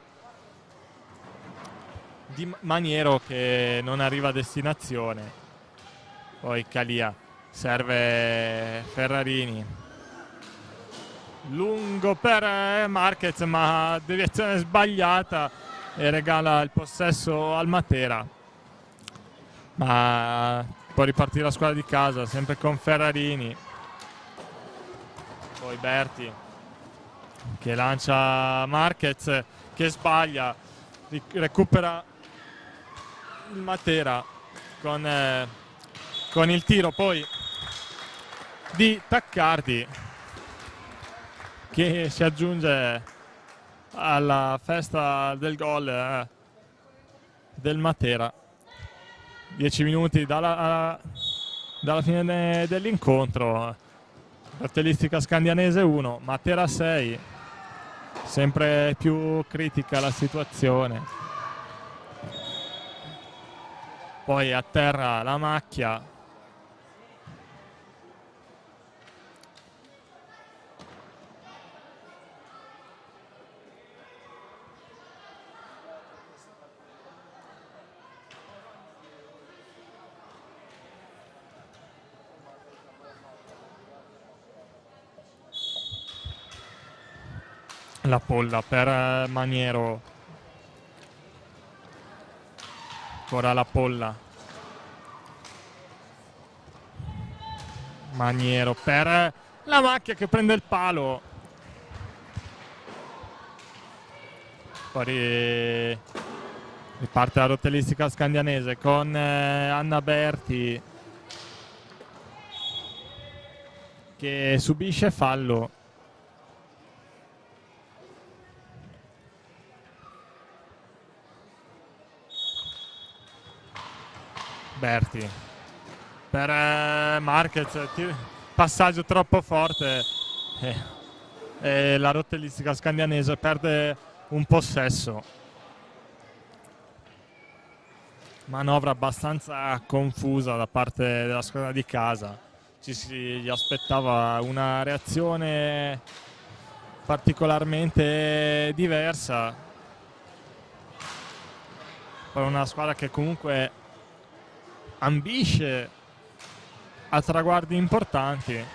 di Maniero che non arriva a destinazione, poi Calia serve Ferrarini lungo per Marquez ma deviazione sbagliata e regala il possesso al Matera, ma può ripartire la squadra di casa sempre con Ferrarini, poi Berti che lancia Marquez che sbaglia, recupera il Matera con il tiro poi di Taccardi che si aggiunge alla festa del gol del Matera. 10 minuti dalla fine dell'incontro, rottellistica scandianese 1, Matera 6, sempre più critica la situazione. Poi a terra la macchia, la Polla per Maniero, ancora la Polla, Maniero per la macchia che prende il palo, poi riparte la rottellistica scandianese con Anna Berti che subisce fallo. Berti per Marquez, passaggio troppo forte e la rottellistica scandianese perde un possesso. Manovra abbastanza confusa da parte della squadra di casa, ci si aspettava una reazione particolarmente diversa per una squadra che comunque ambisce a traguardi importanti.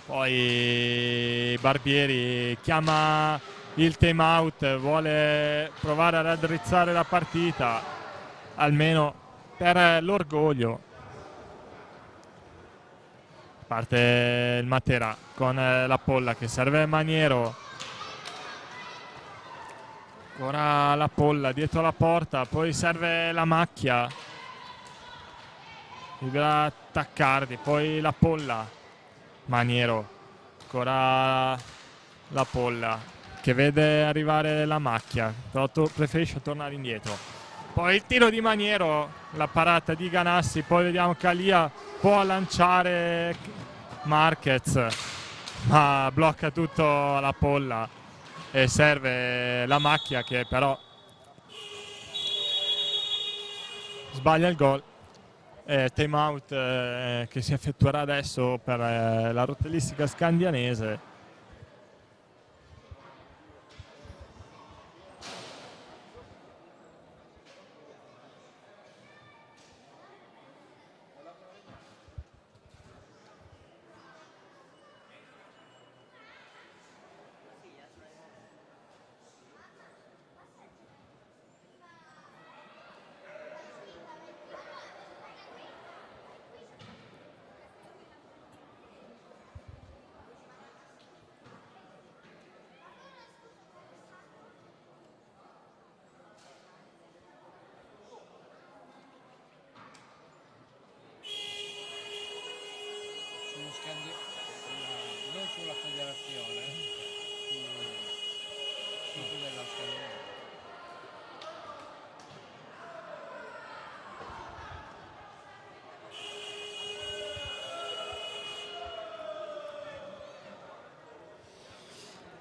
Poi Barbieri chiama il time out, vuole provare a raddrizzare la partita almeno per l'orgoglio. Parte il Matera con la Polla che serve Maniero, ancora la Polla dietro la porta, poi serve la macchia, libera Taccardi, poi la Polla, Maniero, ancora la Polla che vede arrivare la macchia, però preferisce tornare indietro. Poi il tiro di Maniero, la parata di Ganassi, poi vediamo Calia può lanciare Marquez, ma blocca tutto la Polla e serve la macchia che però sbaglia il gol. Time out che si effettuerà adesso per la rottellistica scandianese.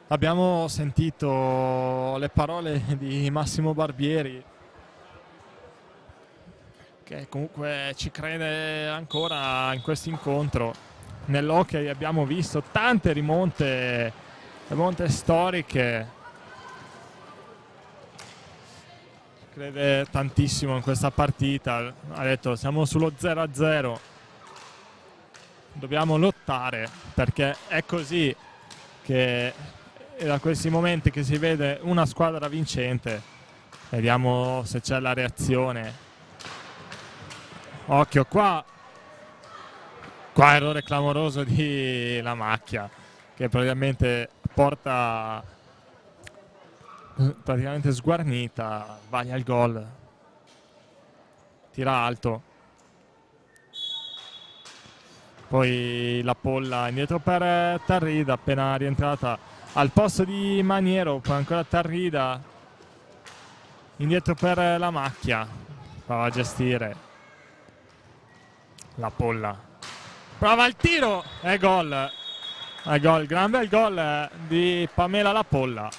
Abbiamo sentito le parole di Massimo Barbieri, che comunque ci crede ancora in questo incontro. Nell'hockey abbiamo visto tante rimonte storiche. Crede tantissimo in questa partita. Ha detto siamo sullo 0-0, dobbiamo lottare, perché è così che è da questi momenti che si vede una squadra vincente. Vediamo se c'è la reazione. Occhio qua errore clamoroso di La Macchia, che praticamente porta praticamente sguarnita, sbaglia il gol, tira alto, poi la polla indietro per Tarrida, appena rientrata al posto di Maniero, poi ancora Tarrida indietro per La Macchia, prova a gestire la polla, prova il tiro e gol, gran bel gol di Pamela La Polla.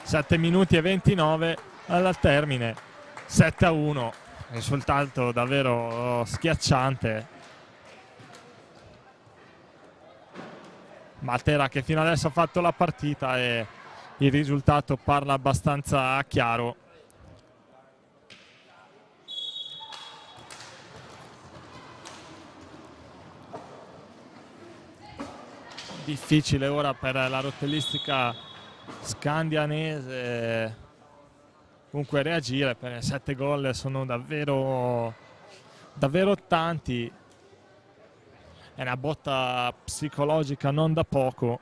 7 minuti e 29 al termine, 7-1, risultato davvero schiacciante. Matera che fino adesso ha fatto la partita e il risultato parla abbastanza chiaro. Difficile ora per la rotellistica scandianese comunque reagire, per 7 gol sono davvero tanti, è una botta psicologica non da poco.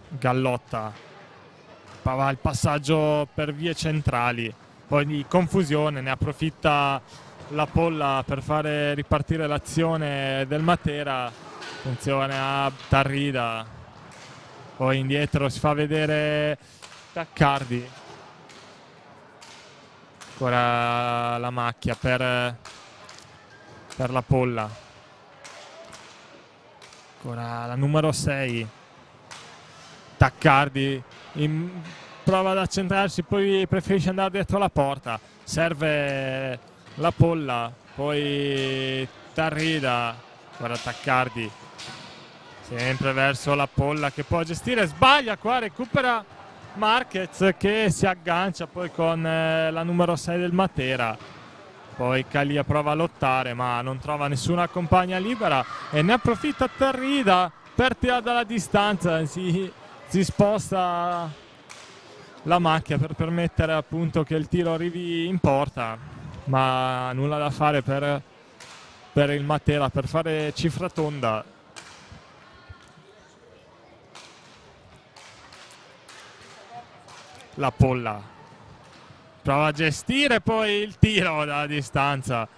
Gallotta prova il passaggio per vie centrali, poi di confusione ne approfitta La Polla per fare ripartire l'azione del Matera. Attenzione a Tarrida, poi indietro si fa vedere Taccardi, ancora La Macchia per La Polla, ancora la numero 6 Taccardi, prova ad accentrarsi, poi preferisce andare dietro la porta, serve La Polla, poi Tarrida, guarda Taccardi, sempre verso La Polla che può gestire, sbaglia qua, recupera Marquez che si aggancia poi con la numero 6 del Matera, poi Calia prova a lottare ma non trova nessuna compagna libera e ne approfitta Tarrida per tirare dalla distanza, si sposta La Macchia per permettere appunto che il tiro arrivi in porta, ma nulla da fare per il Matera per fare cifra tonda. La Polla prova a gestire poi il tiro dalla distanza,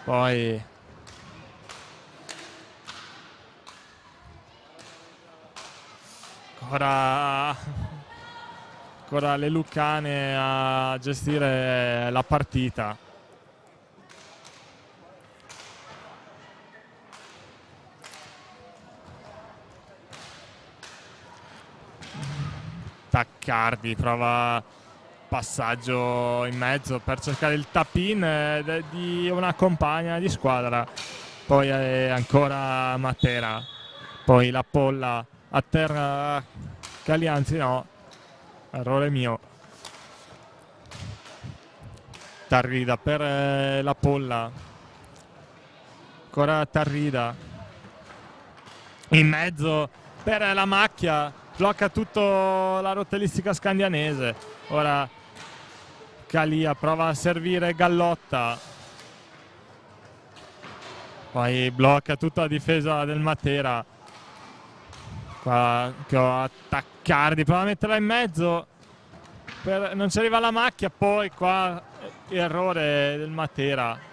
poi ancora le Lucane a gestire la partita. Taccardi prova passaggio in mezzo per cercare il tap-in di una compagna di squadra, poi ancora Matera, poi La Polla a terra, Calianzi no, errore mio. Tarrida per La Polla, ancora Tarrida in mezzo per La Macchia, blocca tutto la rotellistica scandianese. Ora Calia prova a servire Gallotta, poi blocca tutta la difesa del Matera. Qua che ho Taccardi, prova a metterla in mezzo, non ci arriva La Macchia, poi qua errore del Matera.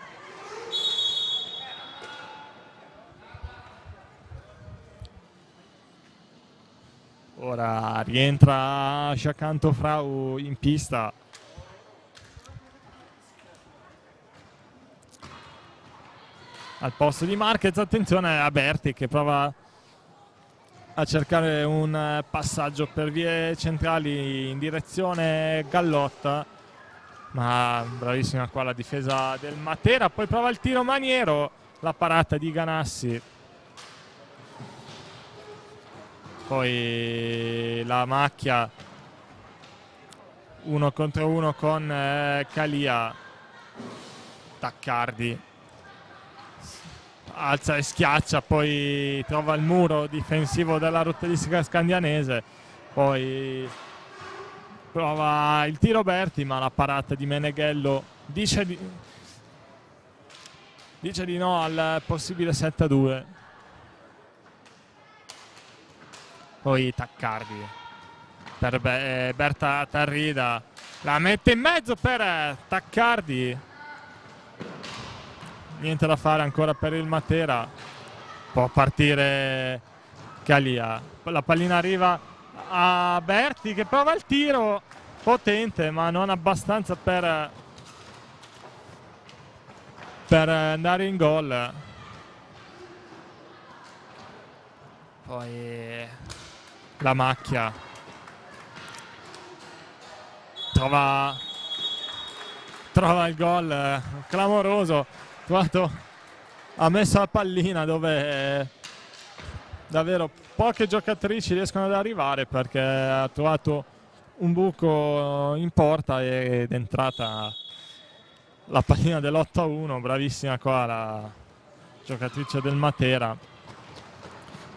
Ora rientra Sciacanto Frau in pista. al posto di Marquez. Attenzione a Berti che prova a cercare un passaggio per vie centrali in direzione Gallotta, ma bravissima qua la difesa del Matera. Poi prova il tiro Maniero, la parata di Ganassi, poi la macchia 1 contro 1 con Calia. Taccardi alza e schiaccia, poi trova il muro difensivo della rottellistica scandianese, poi prova il tiro Berti, ma la parata di Meneghello dice di no al possibile 7-2. Poi Taccardi per Berta Tarrida, la mette in mezzo per Taccardi, niente da fare ancora per il Matera. Può partire Calia, la pallina arriva a Berti che prova il tiro potente ma non abbastanza per andare in gol. Poi la macchia trova il gol clamoroso, ha messo la pallina dove davvero poche giocatrici riescono ad arrivare, perché ha trovato un buco in porta ed è entrata la pallina dell'8-1. Bravissima qua la giocatrice del Matera,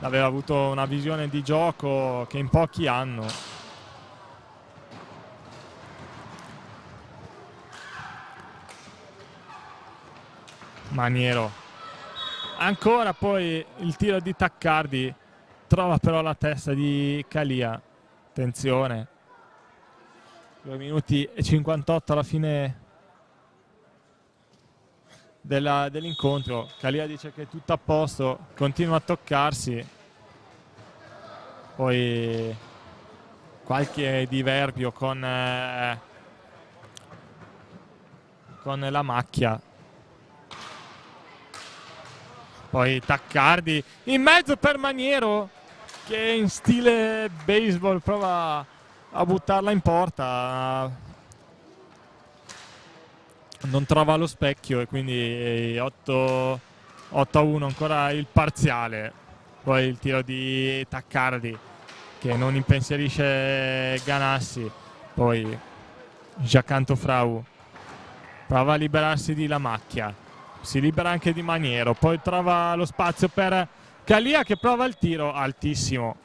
aveva avuto una visione di gioco che in pochi hanno. Maniero ancora, poi il tiro di Taccardi, trova però la testa di Calia. Attenzione, 2 minuti e 58 alla fine dell'incontro. Calia dice che è tutto a posto, continua a toccarsi, poi qualche diverbio con la macchia. Poi Taccardi in mezzo per Maniero che in stile baseball prova a buttarla in porta, non trova lo specchio e quindi 8-1 ancora il parziale. Poi il tiro di Taccardi che non impensierisce Ganassi, poi Giacanto Frau prova a liberarsi di la macchia, si libera anche di Maniero, poi trova lo spazio per Calia che prova il tiro altissimo.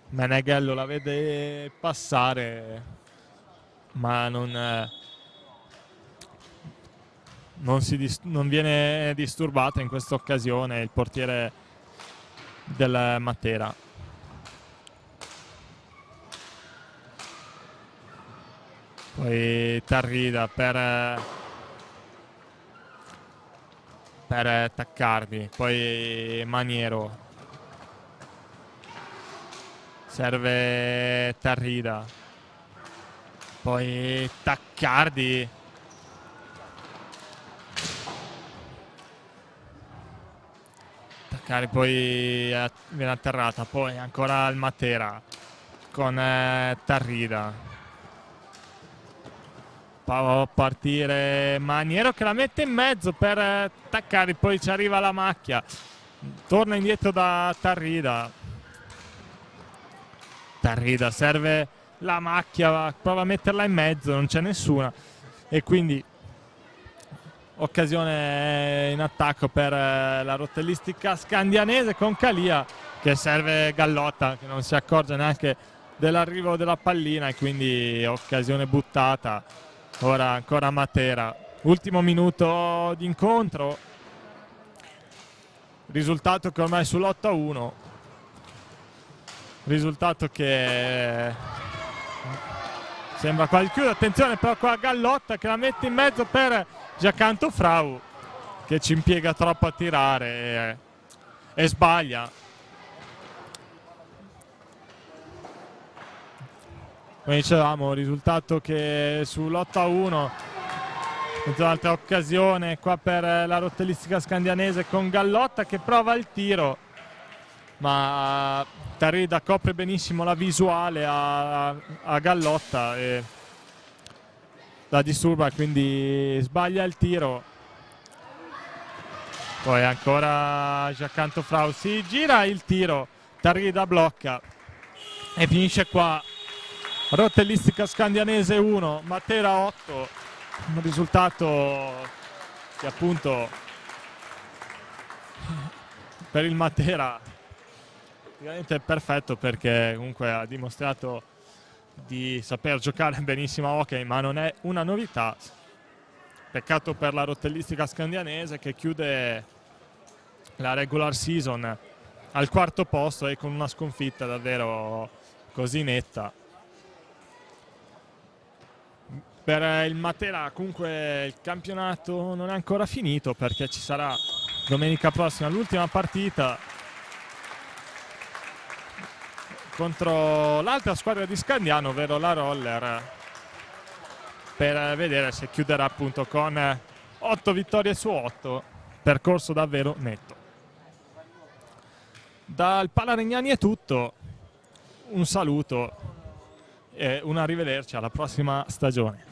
Meneghello la vede passare ma non viene disturbata in questa occasione il portiere del Matera. Poi Tarrida per Taccardi, poi Maniero, serve Tarrida, poi Taccardi, poi viene atterrata, poi ancora il Matera con Tarrida. Può partire Maniero che la mette in mezzo per Taccardi, poi ci arriva la macchia, torna indietro da Tarrida. Tarrida serve la macchia, prova a metterla in mezzo, non c'è nessuna e quindi occasione in attacco per la rottellistica scandianese con Calia che serve Gallotta che non si accorge neanche dell'arrivo della pallina e quindi occasione buttata. Ora ancora Matera, ultimo minuto di incontro, risultato che ormai è sull'8-1, risultato che sembra quasi chiuso. Attenzione però qua Gallotta che la mette in mezzo per Giacanto Frau che ci impiega troppo a tirare e sbaglia. Come dicevamo, risultato che sull'8-1 Un'altra occasione qua per la Rotellistica Scandianese con Gallotta che prova il tiro, ma Tarida copre benissimo la visuale a Gallotta e la disturba, quindi sbaglia il tiro. Poi ancora Giancanto Frau si gira il tiro, Tarida blocca e finisce qua. Rotellistica Scandianese 1, Matera 8. Un risultato che appunto per il Matera veramente perfetto, perché comunque ha dimostrato di saper giocare benissimo a hockey, ma non è una novità. Peccato per la Rotellistica Scandianese che chiude la regular season al 4° posto e con una sconfitta davvero così netta. Per il Matera comunque il campionato non è ancora finito, perché ci sarà domenica prossima l'ultima partita contro l'altra squadra di Scandiano, ovvero la Roller, per vedere se chiuderà appunto con 8 vittorie su 8, percorso davvero netto. Dal Palaregnani è tutto, un saluto e un arrivederci alla prossima stagione.